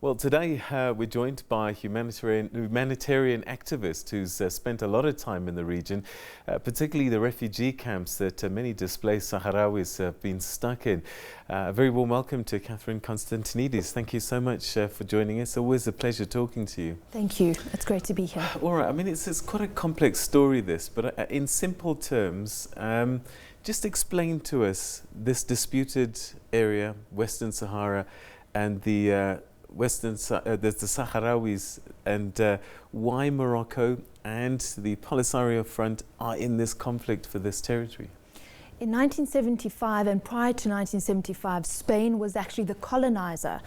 Well, today we're joined by humanitarian activist who's spent a lot of time in the region, particularly the refugee camps that many displaced Sahrawis have been stuck in. A very warm welcome to Catherine Constantinides. Thank you so much for joining us. Always a pleasure talking to you. Thank you. It's great to be here. All right. I mean, it's quite a complex story, this, but in simple terms, just explain to us this disputed area, Western Sahara, and the the Sahrawis, and why Morocco and the Polisario Front are in this conflict for this territory. In 1975 and prior to 1975, Spain was actually the colonizer.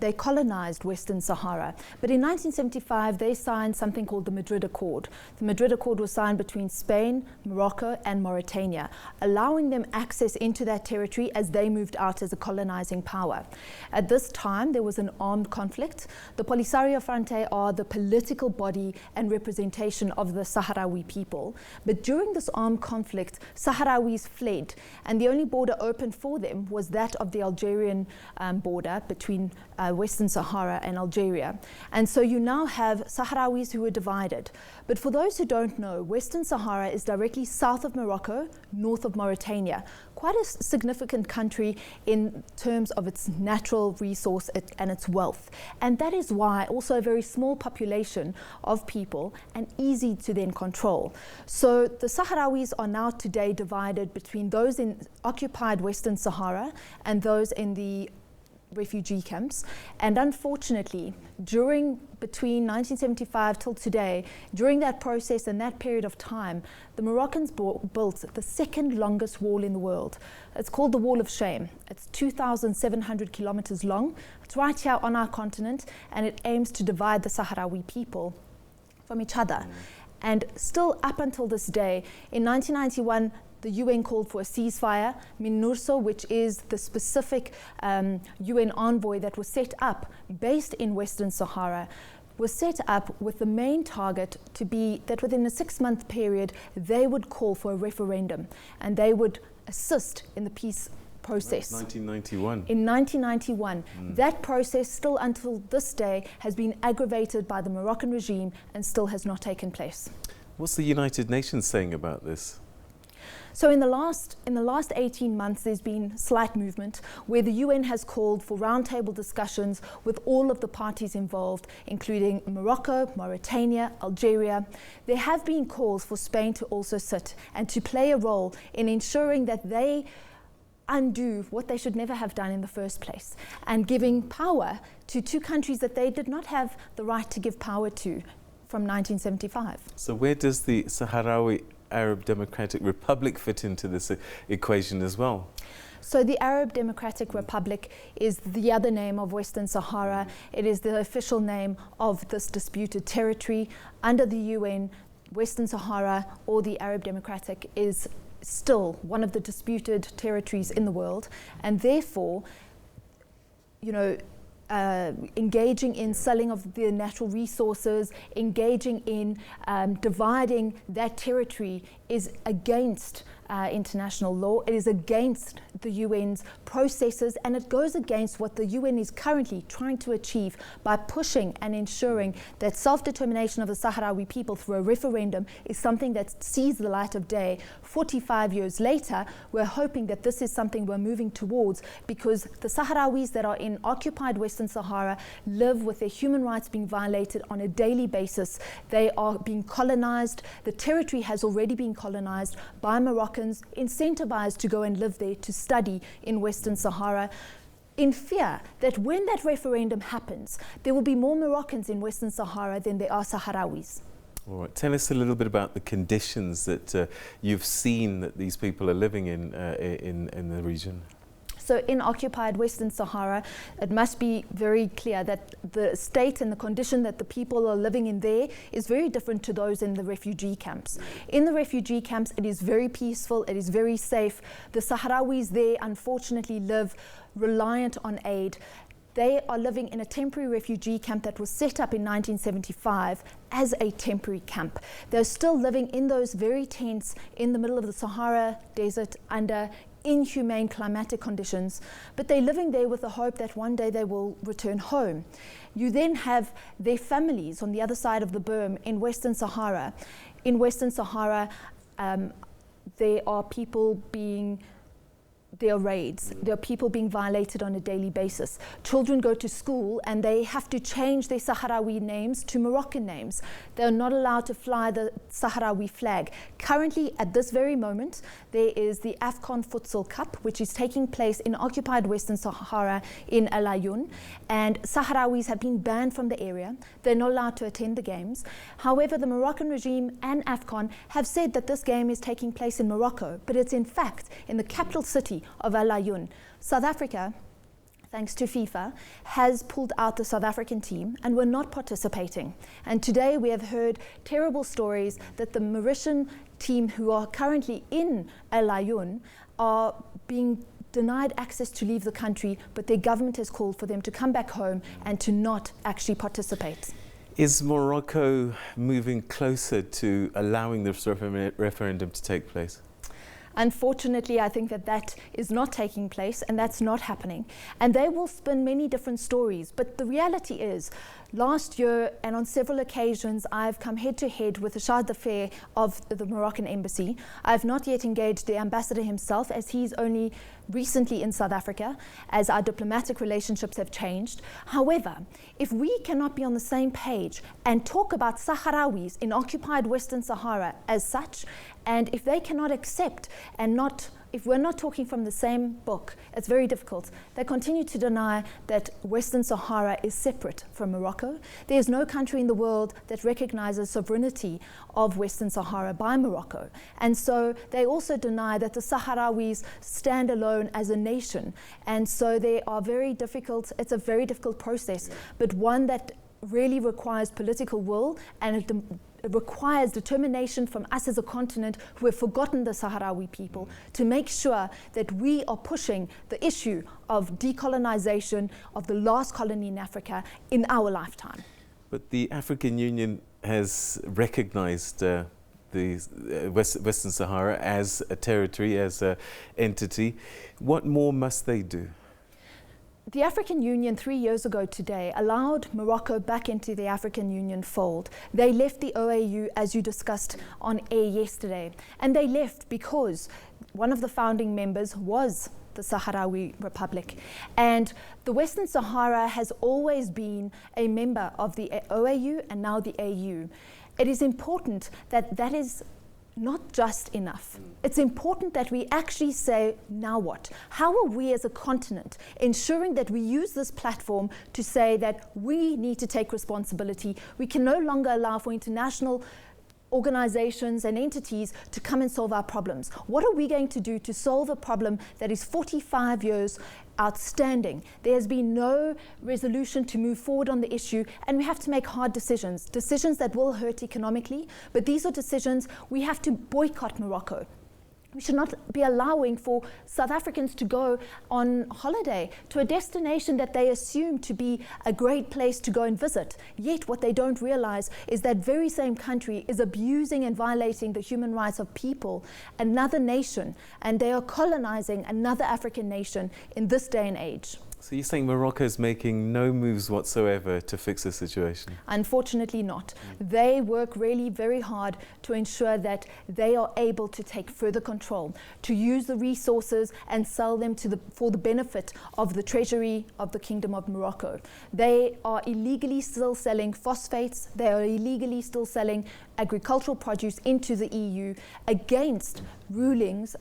They colonized Western Sahara. But in 1975, they signed something called the Madrid Accord. The Madrid Accord was signed between Spain, Morocco, and Mauritania, allowing them access into that territory as they moved out as a colonizing power. At this time, there was an armed conflict. The Polisario Front are the political body and representation of the Sahrawi people. But during this armed conflict, Sahrawis fled, and the only border open for them was that of the Algerian border between Western Sahara and Algeria. And so you now have Sahrawis who are divided. But for those who don't know, Western Sahara is directly south of Morocco, north of Mauritania. Quite a significant country in terms of its natural resource and its wealth. And that is why also a very small population of people and easy to then control. So the Sahrawis are now today divided between those in occupied Western Sahara and those in the refugee camps. And unfortunately, between 1975 till today, during that process and that period of time, the Moroccans built the second longest wall in the world. It's called the Wall of Shame. It's 2,700 kilometers long. It's right here on our continent, and it aims to divide the Sahrawi people from each other. And still up until this day, in 1991, the UN called for a ceasefire. MINURSO, which is the specific UN envoy that was set up based in Western Sahara, was set up with the main target to be that within a 6-month period, they would call for a referendum and they would assist in the peace process. 1991. In 1991. That process still until this day has been aggravated by the Moroccan regime and still has not taken place. What's the United Nations saying about this? So in the last 18 months, there's been slight movement where the UN has called for roundtable discussions with all of the parties involved, including Morocco, Mauritania, Algeria. There have been calls for Spain to also sit and to play a role in ensuring that they undo what they should never have done in the first place, and giving power to two countries that they did not have the right to give power to from 1975. So where does the Sahrawi Arab Democratic Republic fit into this equation as well? So the Arab Democratic Republic is the other name of Western Sahara. It is the official name of this disputed territory. Under the UN, Western Sahara, or the Arab Democratic, is still one of the disputed territories in the world, and therefore, engaging in selling of the natural resources, engaging in dividing that territory is against international law. It is against the UN's processes, and it goes against what the UN is currently trying to achieve by pushing and ensuring that self-determination of the Sahrawi people through a referendum is something that sees the light of day. 45 years later, we're hoping that this is something we're moving towards, because the Sahrawis that are in occupied Western Sahara live with their human rights being violated on a daily basis. They are being colonized. The territory has already been colonized by Moroccans, incentivized to go and live there, to study in Western Sahara, in fear that when that referendum happens, there will be more Moroccans in Western Sahara than there are Sahrawis. All right. Tell us a little bit about the conditions that you've seen that these people are living in the region. So in occupied Western Sahara, it must be very clear that the state and the condition that the people are living in there is very different to those in the refugee camps. In the refugee camps, it is very peaceful, it is very safe. The Sahrawis there, unfortunately, live reliant on aid. They are living in a temporary refugee camp that was set up in 1975 as a temporary camp. They're still living in those very tents in the middle of the Sahara Desert under inhumane climatic conditions, but they're living there with the hope that one day they will return home. You then have their families on the other side of the berm in Western Sahara. In Western Sahara, there are people there are raids. There are people being violated on a daily basis. Children go to school and they have to change their Sahrawi names to Moroccan names. They're not allowed to fly the Sahrawi flag. Currently, at this very moment, there is the AFCON Futsal Cup, which is taking place in occupied Western Sahara in El Ayoun, and Sahrawis have been banned from the area. They're not allowed to attend the games. However, the Moroccan regime and AFCON have said that this game is taking place in Morocco, but it's in fact in the capital city of El Ayoun. South Africa, thanks to FIFA, has pulled out the South African team and we're not participating. And today we have heard terrible stories that the Mauritian team who are currently in El Ayoun are being denied access to leave the country, but their government has called for them to come back home and to not actually participate. Is Morocco moving closer to allowing this referendum to take place? Unfortunately, I think that is not taking place and that's not happening. And they will spin many different stories. But the reality is, last year and on several occasions, I've come head to head with the charge d'affaires of the Moroccan embassy. I've not yet engaged the ambassador himself, as he's only recently in South Africa, as our diplomatic relationships have changed. However, if we cannot be on the same page and talk about Sahrawis in occupied Western Sahara as such, and if they cannot accept if we're not talking from the same book, it's very difficult. They continue to deny that Western Sahara is separate from Morocco. There is no country in the world that recognizes sovereignty of Western Sahara by Morocco. And so they also deny that the Sahrawis stand alone as a nation. And so they are very difficult. It's a very difficult process, but one that really requires political will, and it requires determination from us as a continent who have forgotten the Sahrawi people to make sure that we are pushing the issue of decolonization of the last colony in Africa in our lifetime. But the African Union has recognized the Western Sahara as a territory, as an entity. What more must they do? The African Union 3 years ago today allowed Morocco back into the African Union fold. They left the OAU, as you discussed on air yesterday, and they left because one of the founding members was the Sahrawi Republic. And the Western Sahara has always been a member of the OAU and now the AU. It is important that is not just enough. It's important that we actually say, now what? How are we as a continent ensuring that we use this platform to say that we need to take responsibility? We can no longer allow for international organizations and entities to come and solve our problems. What are we going to do to solve a problem that is 45 years outstanding? There has been no resolution to move forward on the issue, and we have to make hard decisions that will hurt economically, but these are decisions. We have to boycott Morocco. We should not be allowing for South Africans to go on holiday to a destination that they assume to be a great place to go and visit. Yet what they don't realize is that very same country is abusing and violating the human rights of people, another nation, and they are colonizing another African nation in this day and age. So you're saying Morocco is making no moves whatsoever to fix the situation? Unfortunately not. They work really very hard to ensure that they are able to take further control, to use the resources and sell them for the benefit of the treasury of the Kingdom of Morocco. They are illegally still selling phosphates. They are illegally still selling agricultural produce into the EU against rulings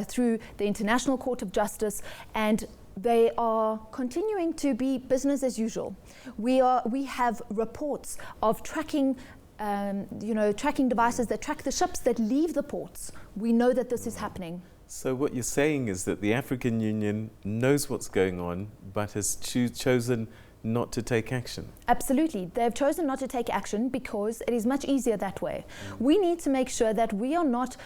through the International Court of Justice, and they are continuing to be business as usual. We have reports of tracking devices that track the ships that leave the ports. We know that this is happening. So what you're saying is that the African Union knows what's going on, but has chosen not to take action. Absolutely. They have chosen not to take action because it is much easier that way. We need to make sure that we are not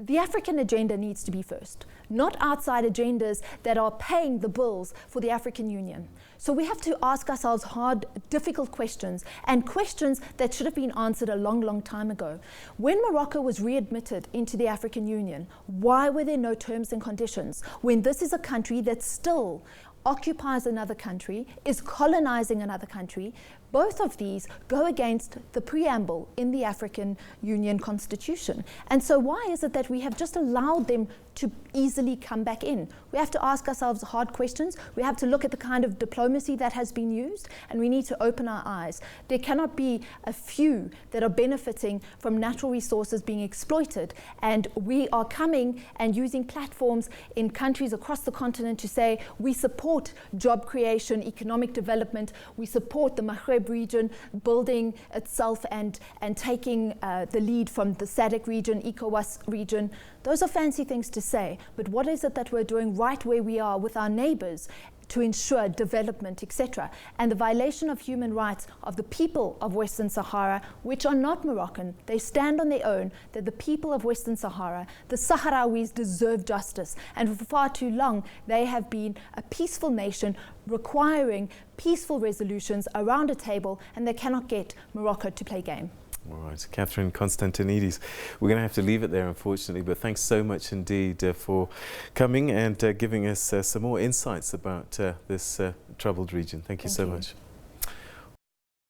the African agenda needs to be first, not outside agendas that are paying the bills for the African Union. So we have to ask ourselves hard, difficult questions, and questions that should have been answered a long, long time ago. When Morocco was readmitted into the African Union, why were there no terms and conditions when this is a country that still occupies another country, is colonizing another country? Both of these go against the preamble in the African Union Constitution. And so why is it that we have just allowed them to easily come back in? We have to ask ourselves hard questions. We have to look at the kind of diplomacy that has been used, and we need to open our eyes. There cannot be a few that are benefiting from natural resources being exploited, and we are coming and using platforms in countries across the continent to say we support job creation, economic development, we support the Maghreb region building itself and taking the lead from the SADC region, ECOWAS region. Those are fancy things to say, but what is it that we're doing right where we are with our neighbors to ensure development, etc. And the violation of human rights of the people of Western Sahara, which are not Moroccan, they stand on their own, that the people of Western Sahara, the Sahrawis, deserve justice. And for far too long, they have been a peaceful nation requiring peaceful resolutions around a table, and they cannot get Morocco to play game. All right, Catherine Constantinides, we're going to have to leave it there, unfortunately, but thanks so much indeed for coming and giving us some more insights about this troubled region. Thank you so much.